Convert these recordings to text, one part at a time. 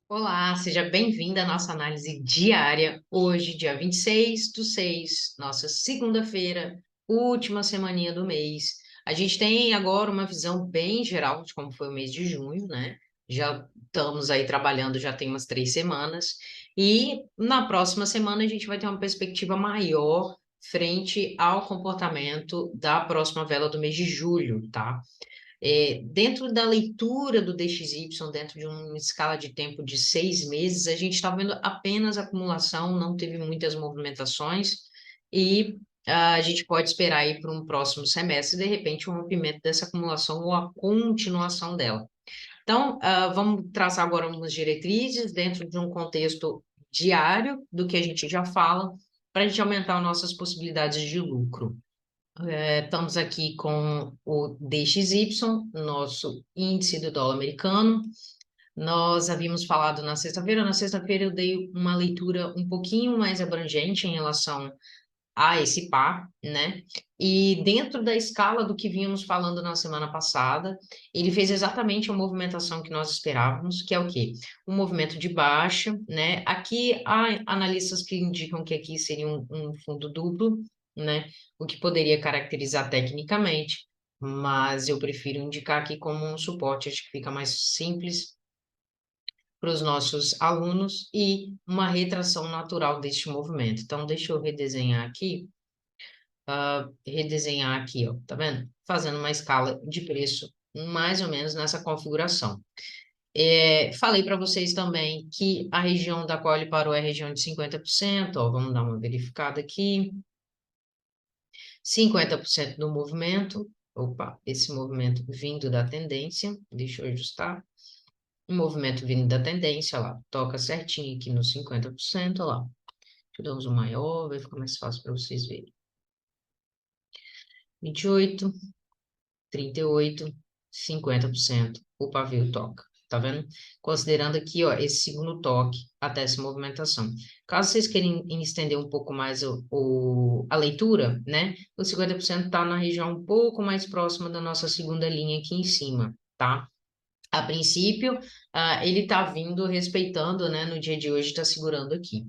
Olá, seja bem-vinda à nossa análise diária. Hoje, dia 26/6, nossa segunda-feira, última semaninha do mês. A gente tem agora uma visão bem geral de como foi o mês de junho, né? Já estamos aí trabalhando, já tem umas 3 semanas. E na próxima semana a gente vai ter uma perspectiva maior frente ao comportamento da próxima vela do mês de julho, tá? Dentro da leitura do DXY, dentro de uma escala de tempo de 6 meses, a gente está vendo apenas acumulação, não teve muitas movimentações, e a gente pode esperar aí para um próximo semestre, de repente, um rompimento dessa acumulação ou a continuação dela. Então, vamos traçar agora umas diretrizes dentro de um contexto diário do que a gente já fala, para a gente aumentar nossas possibilidades de lucro. Estamos aqui com o DXY, nosso índice do dólar americano. Nós havíamos falado na sexta-feira. Na sexta-feira eu dei uma leitura um pouquinho mais abrangente em relação a esse par, né? E dentro da escala do que vínhamos falando na semana passada, ele fez exatamente a movimentação que nós esperávamos, que é o quê? Um movimento de baixa, né? Aqui há analistas que indicam que aqui seria um fundo duplo, né? O que poderia caracterizar tecnicamente, mas eu prefiro indicar aqui como um suporte, acho que fica mais simples para os nossos alunos e uma retração natural deste movimento. Então, deixa eu redesenhar aqui, ó, tá vendo? Fazendo uma escala de preço mais ou menos nessa configuração. Falei para vocês também que a região da qual ele parou é a região de 50%, ó, vamos dar uma verificada aqui. 50% do movimento, opa, esse movimento vindo da tendência, deixa eu ajustar. O movimento vindo da tendência, ó lá, toca certinho aqui no 50%, ó lá. Deixa eu dar um zoom maior, vai ficar mais fácil para vocês verem. 28, 38, 50%, o pavio toca. Tá vendo? Considerando aqui, ó, esse segundo toque até essa movimentação. Caso vocês queiram estender um pouco mais a leitura, né? O 50% está na região um pouco mais próxima da nossa segunda linha aqui em cima, tá? A princípio, ele está vindo respeitando, né? No dia de hoje está segurando aqui.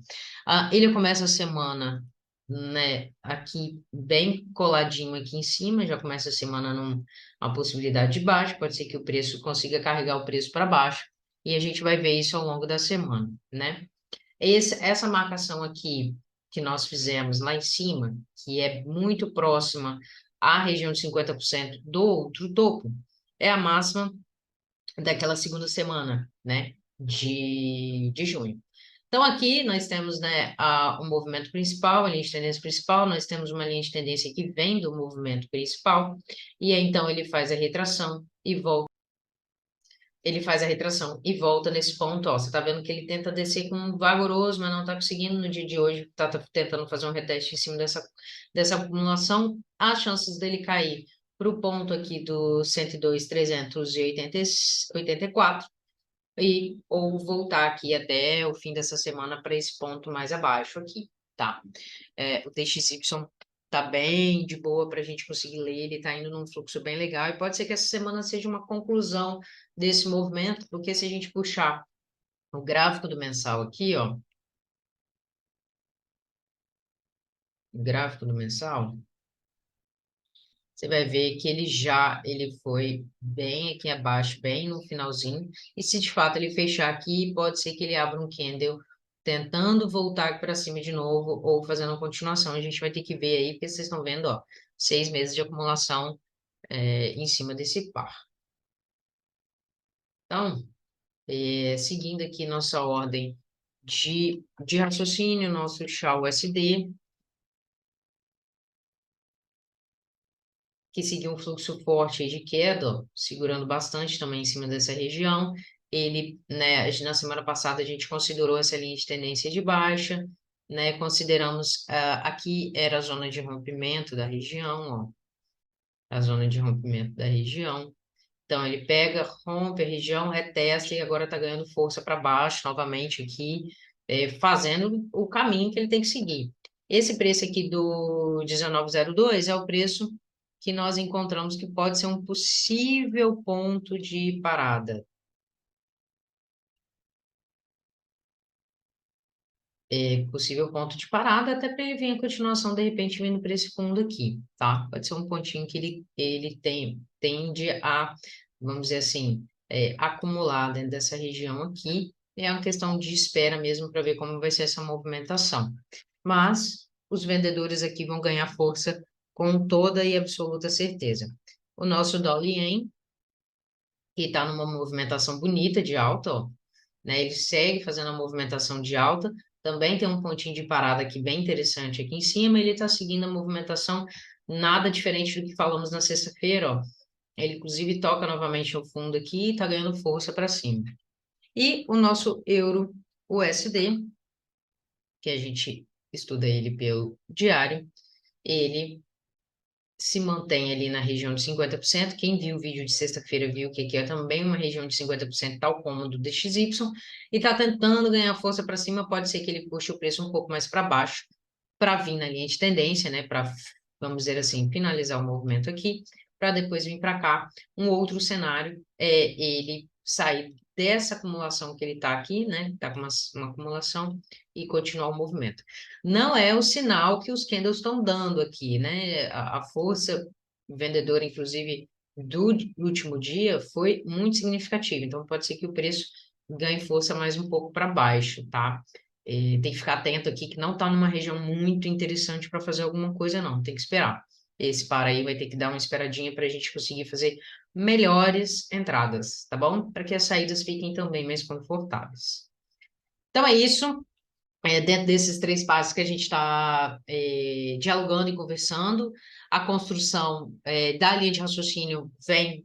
Ele começa a semana, né? Aqui bem coladinho aqui em cima, já começa a semana numa possibilidade de baixo. Pode ser que o preço consiga carregar o preço para baixo e a gente vai ver isso ao longo da semana, né? Essa marcação aqui que nós fizemos lá em cima, que é muito próxima à região de 50% do outro topo, é a máxima daquela segunda semana, né, de junho. Então, aqui nós temos, né, o movimento principal, a linha de tendência principal, nós temos uma linha de tendência que vem do movimento principal, e aí, então ele faz a retração e volta. Ele faz a retração e volta nesse ponto, ó. Você tá vendo que ele tenta descer com um vagaroso, mas não tá conseguindo no dia de hoje, tá tentando fazer um reteste em cima dessa acumulação. As chances dele cair para o ponto aqui do 102.384 ou voltar aqui até o fim dessa semana para esse ponto mais abaixo aqui, tá? O DXY tá bem de boa para a gente conseguir ler, ele tá indo num fluxo bem legal, e pode ser que essa semana seja uma conclusão desse movimento, porque se a gente puxar o gráfico do mensal aqui, ó, o gráfico do mensal, você vai ver que ele foi bem aqui abaixo, bem no finalzinho, e se de fato ele fechar aqui, pode ser que ele abra um candle tentando voltar para cima de novo ou fazendo uma continuação. A gente vai ter que ver aí, porque vocês estão vendo, ó, 6 meses de acumulação em cima desse par. Então, seguindo aqui nossa ordem de raciocínio, nosso chá USD, que seguiu um fluxo forte aí de queda, ó, segurando bastante também em cima dessa região. Ele, né, na semana passada a gente considerou essa linha de tendência de baixa, né, consideramos, aqui era a zona de rompimento da região, ó, a zona de rompimento da região. Então, ele pega, rompe a região, retesta e agora está ganhando força para baixo novamente aqui, fazendo o caminho que ele tem que seguir. Esse preço aqui do 19,02 é o preço que nós encontramos que pode ser um possível ponto de parada. possível ponto de parada, até para ele vir a continuação, de repente, vindo para esse fundo aqui, tá? Pode ser um pontinho que ele tende a, vamos dizer assim, acumular dentro dessa região aqui. É uma questão de espera mesmo para ver como vai ser essa movimentação. Mas os vendedores aqui vão ganhar força com toda e absoluta certeza. O nosso dólar ien, que está numa movimentação bonita de alta, ó, né? Ele segue fazendo a movimentação de alta, também tem um pontinho de parada aqui bem interessante aqui em cima, ele está seguindo a movimentação nada diferente do que falamos na sexta-feira, ó. Ele inclusive toca novamente o fundo aqui e está ganhando força para cima. E o nosso euro USD, que a gente estuda ele pelo diário, ele se mantém ali na região de 50%. Quem viu o vídeo de sexta-feira viu que aqui é também uma região de 50%, tal como o do DXY, e está tentando ganhar força para cima. Pode ser que ele puxe o preço um pouco mais para baixo, para vir na linha de tendência, né? Para, vamos dizer assim, finalizar o movimento aqui, para depois vir para cá. Um outro cenário é ele sair dessa acumulação que ele está aqui, né? Está com uma acumulação e continuar o movimento. Não é o sinal que os candles estão dando aqui, né? A força vendedora, inclusive, do último dia foi muito significativa. Então, pode ser que o preço ganhe força mais um pouco para baixo, tá? Tem que ficar atento aqui que não está numa região muito interessante para fazer alguma coisa, não. Tem que esperar. Esse para aí vai ter que dar uma esperadinha para a gente conseguir fazer melhores entradas, tá bom? Para que as saídas fiquem também mais confortáveis. Então é isso. Dentro desses três passos que a gente está dialogando e conversando, a construção da linha de raciocínio vem,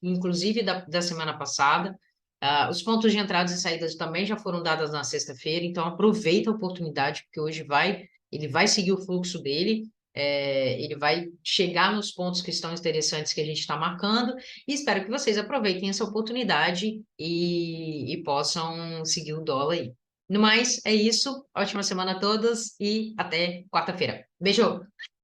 inclusive, da semana passada. Os pontos de entradas e saídas também já foram dados na sexta-feira, então aproveita a oportunidade, porque hoje ele vai seguir o fluxo dele, ele vai chegar nos pontos que estão interessantes que a gente está marcando, e espero que vocês aproveitem essa oportunidade e possam seguir o dólar aí. No mais, é isso. Ótima semana a todos e até quarta-feira. Beijo!